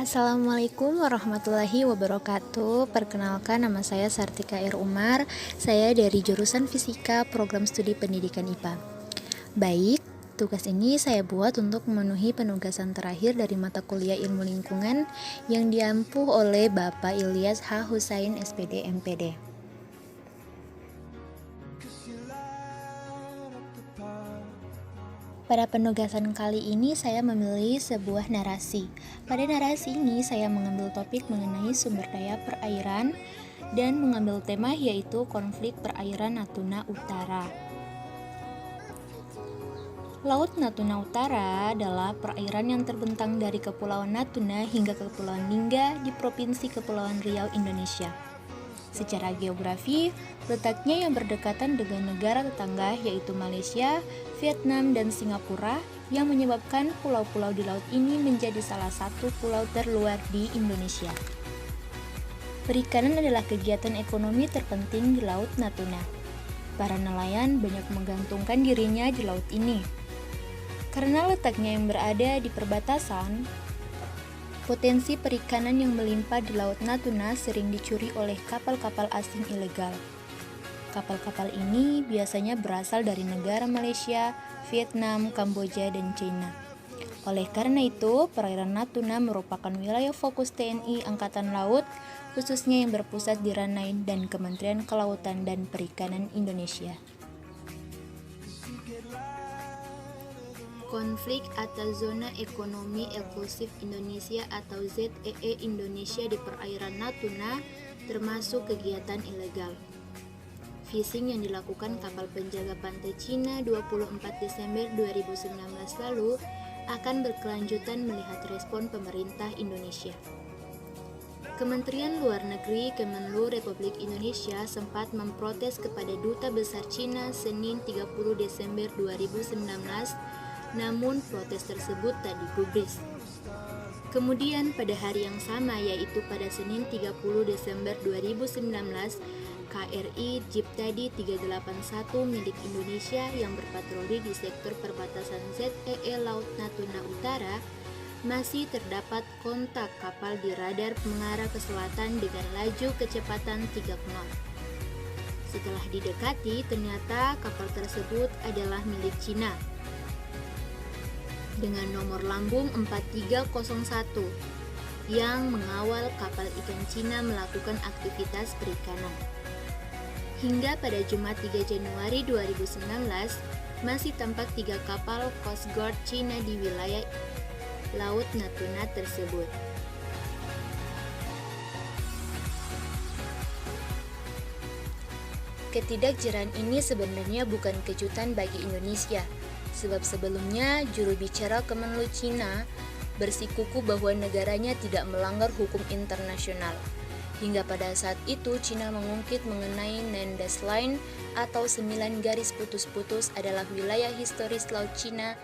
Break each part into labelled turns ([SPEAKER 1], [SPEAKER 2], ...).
[SPEAKER 1] Assalamualaikum warahmatullahi wabarakatuh. Perkenalkan, nama saya Sartika R. Umar. Saya dari jurusan Fisika Program Studi Pendidikan IPA. Baik, tugas ini saya buat untuk memenuhi penugasan terakhir dari mata kuliah Ilmu Lingkungan yang diampu oleh Bapak Ilyas H. Husain SPD MPD. Pada penugasan kali ini saya memilih sebuah narasi. Pada narasi ini saya mengambil topik mengenai sumber daya perairan dan mengambil tema yaitu konflik perairan Natuna Utara. Laut Natuna Utara adalah perairan yang terbentang dari Kepulauan Natuna hingga Kepulauan Lingga di Provinsi Kepulauan Riau, Indonesia. Secara geografi, letaknya yang berdekatan dengan negara tetangga yaitu Malaysia, Vietnam, dan Singapura yang menyebabkan pulau-pulau di laut ini menjadi salah satu pulau terluar di Indonesia. Perikanan adalah kegiatan ekonomi terpenting di Laut Natuna. Para nelayan banyak menggantungkan dirinya di laut ini. Karena letaknya yang berada di perbatasan, potensi perikanan yang melimpah di Laut Natuna sering dicuri oleh kapal-kapal asing ilegal. Kapal-kapal ini biasanya berasal dari negara Malaysia, Vietnam, Kamboja, dan China. Oleh karena itu, perairan Natuna merupakan wilayah fokus TNI Angkatan Laut, khususnya yang berpusat di Ranai dan Kementerian Kelautan dan Perikanan Indonesia. Konflik atas Zona Ekonomi Eksklusif Indonesia atau ZEE Indonesia di perairan Natuna termasuk kegiatan ilegal. Fishing yang dilakukan kapal penjaga pantai Cina 24 Desember 2019 lalu akan berkelanjutan melihat respon pemerintah Indonesia. Kementerian Luar Negeri Kemenlu Republik Indonesia sempat memprotes kepada Duta Besar Cina Senin 30 Desember 2019, namun protes tersebut tak digubris. Kemudian pada hari yang sama yaitu pada Senin 30 Desember 2019, KRI Jiptadi 381 milik Indonesia yang berpatroli di sektor perbatasan ZEE Laut Natuna Utara masih terdapat kontak kapal di radar mengarah ke selatan dengan laju kecepatan 3 knot. Setelah didekati, ternyata kapal tersebut adalah milik Cina dengan nomor lambung 4301 yang mengawal kapal ikan Cina melakukan aktivitas perikanan. Hingga pada Jumat 3 Januari 2019 masih tampak 3 kapal Coast Guard Cina di wilayah Laut Natuna tersebut. Ketidakjerahan ini sebenarnya bukan kejutan bagi Indonesia, sebab sebelumnya juru bicara Kemenlu Cina bersikukuh bahwa negaranya tidak melanggar hukum internasional. Hingga pada saat itu Cina mengungkit mengenai Nandes Line atau 9 garis putus-putus adalah wilayah historis Laut Cina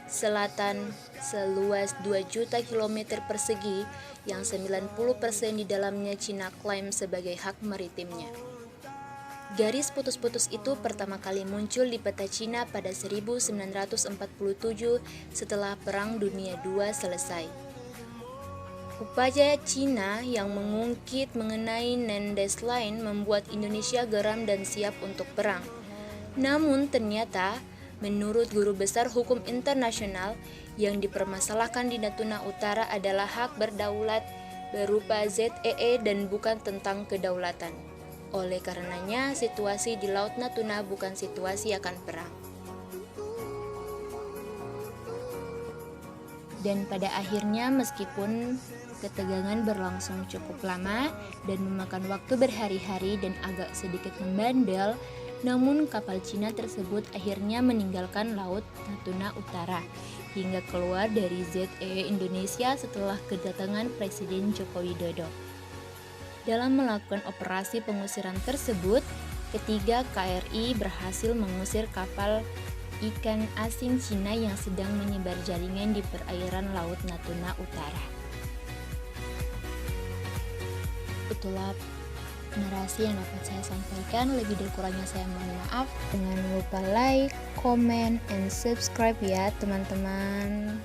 [SPEAKER 1] Selatan seluas 2 juta kilometer persegi yang 90% di dalamnya Cina klaim sebagai hak maritimnya. Garis putus-putus itu pertama kali muncul di peta Cina pada 1947 setelah Perang Dunia II selesai. Upaya Cina yang mengungkit mengenai Nandes Line membuat Indonesia geram dan siap untuk perang. Namun ternyata, menurut Guru Besar Hukum Internasional, yang dipermasalahkan di Natuna Utara adalah hak berdaulat berupa ZEE dan bukan tentang kedaulatan. Oleh karenanya, situasi di Laut Natuna bukan situasi akan perang. Dan pada akhirnya meskipun ketegangan berlangsung cukup lama dan memakan waktu berhari-hari dan agak sedikit membandel, namun kapal Cina tersebut akhirnya meninggalkan Laut Natuna Utara hingga keluar dari ZEE Indonesia setelah kedatangan Presiden Joko Widodo. Dalam melakukan operasi pengusiran tersebut, ketiga KRI berhasil mengusir kapal ikan asing Cina yang sedang menyebar jaringan di perairan Laut Natuna Utara. Itulah narasi yang dapat saya sampaikan. Lebih dari kurangnya saya mohon maaf. Jangan lupa like, comment, and subscribe ya teman-teman.